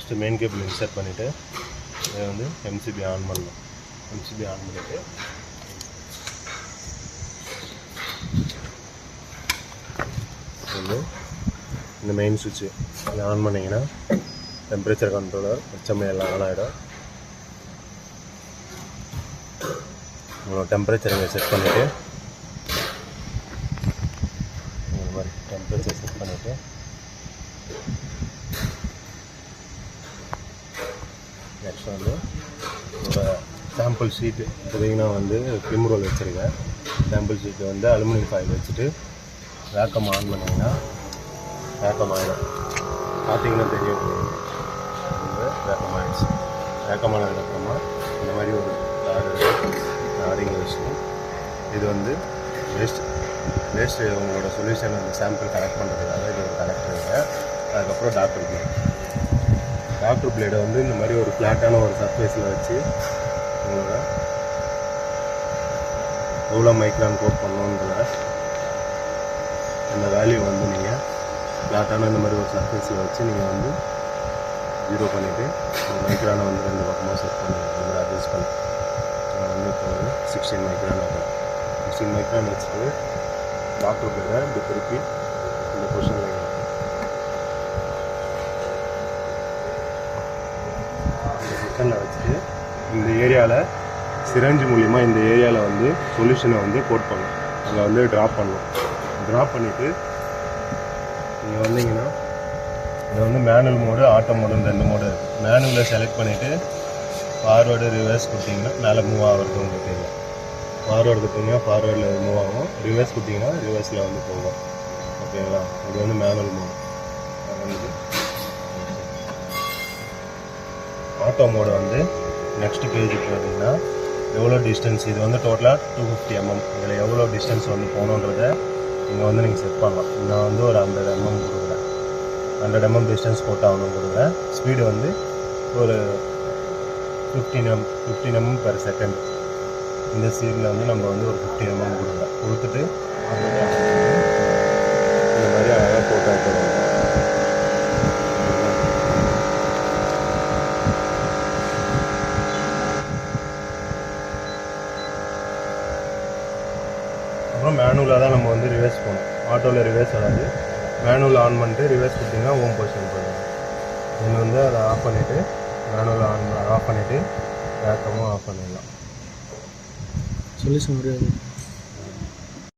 First main cable insert பண்ணிவிட்டு இதை வந்து எம்சிபி ஆன் பண்ணணும். எம்சிபி ஆன் பண்ணிவிட்டு வந்து இந்த மெயின் சுவிட்சு இதை ஆன் பண்ணிங்கன்னா டெம்பரேச்சர் கண்ட்ரோலர் HMI எல்லாம் ஆன் ஆகிடும். உங்களோட டெம்பரேச்சர் இங்கே செட் பண்ணிவிட்டு இந்த மாதிரி டெம்பரேச்சர் செட் பண்ணிவிட்டு நெக்ஸ்ட் வந்து உங்களோட சாம்பிள் ஷீட்டு பார்த்தீங்கன்னா வந்து பிம் ரோல் வச்சுருக்கேன். சாம்பிள் ஷீட்டு வந்து அலுமினியம் ஃபாயில் வச்சுட்டு வேக்கம் ஆன் பண்ணிங்கன்னா வேக்கம் ஆகிடும். பார்த்தீங்கன்னா தெரியும் வேக்கம் ஆகிடுச்சு. வேக்கம் ஆனதுக்கப்புறமா இந்த மாதிரி ஒரு ஆடிங்க வச்சுட்டு இது வந்து வேஸ்ட் உங்களோட சொல்யூஷன் அந்த சாம்பிள் கலெக்ட் பண்ணுறதுக்காக இது ஒரு கலெக்டருங்க. அதுக்கப்புறம் டாக்டர் பிளேடை வந்து இந்த மாதிரி ஒரு ஃப்ளாட்டான ஒரு சர்ஃபேஸில் வச்சு உங்களோட எவ்வளோ மைக்ரான் கோட் பண்ணணுன்ற அந்த வேல்யூ வந்து நீங்கள் ஃப்ளாட்டான இந்த மாதிரி ஒரு சர்ஃபேஸில் வச்சு நீங்கள் வந்து 0 பண்ணிவிட்டு அந்த மைக்ரானை வந்து 2 பக்கமாக செட் பண்ணி இந்த மாதிரி அட்ஜஸ்ட் பண்ணி நான் வந்து இப்போ வந்து 16 மைக்ரான் ஆகும். 16 மைக்ரான் வச்சுட்டு டாக்டர் பிளேடை இப்படி திருப்பி இந்த பொசிஷனில் வச்சுட்டு இந்த ஏரியாவில் சிரஞ்சு மூலிமா இந்த ஏரியாவில் வந்து சொல்யூஷனை வந்து கோட் பண்ணணும். அங்கே வந்து ட்ராப் பண்ணிவிட்டு நீங்கள் வந்தீங்கன்னா இதை வந்து மேனுவல் மோடு ஆட்டோ மோடுன்னு 2 மோடு இருக்குது. மேனுவலில் செலக்ட் பண்ணிவிட்டு ஃபார்வேர்டு ரிவர்ஸ் கொடுத்தீங்கன்னா மேலே மூவ் ஆகிறது உங்களுக்கு தெரியும். ஃபார்வேர்டு கொடுத்தீங்கன்னா ஃபார்வேர்டில் மூவ் ஆகும், ரிவர்ஸ் கொடுத்தீங்கன்னா ரிவர்ஸில் வந்து போகும். ஓகேங்களா? இது வந்து மேனுவல் மோடு. வந்து ஆட்டோ மோடு வந்து நெக்ஸ்ட் பேஜுக்கு பார்த்தீங்கன்னா எவ்வளோ டிஸ்டன்ஸ், இது வந்து டோட்டலாக 250 mm. இதில் எவ்வளோ டிஸ்டன்ஸ் வந்து போகணுன்றதை இங்கே வந்து நீங்கள் செட் பண்ணலாம். நான் வந்து ஒரு 100 mm கொடுக்குறேன். 100 mm டிஸ்டன்ஸ் போட்டாகணும் கொடுக்குறேன். ஸ்பீடு வந்து ஒரு 15 mm per second. இந்த சீரில் வந்து நம்ம வந்து ஒரு 15 mm கொடுத்துட்டு இந்த மாதிரி அழகாக போட்டால் அப்புறம் மேனுவலாக தான் நம்ம வந்து ரிவர்ஸ் போகணும். ஆட்டோவில் ரிவர்ஸ் வராது. மேனுவல் ஆன் பண்ணிட்டு ரிவர்ஸ் கொடுத்தீங்கன்னா ஹோம் பொசிஷன் போயிடும். இதில் வந்து அதை ஆஃப் பண்ணிவிட்டு மேனுவல் ஆஃப் பண்ணிவிட்டு வேக்கமும் ஆஃப் பண்ணிடலாம். சொல்யூஷன் முடியாது.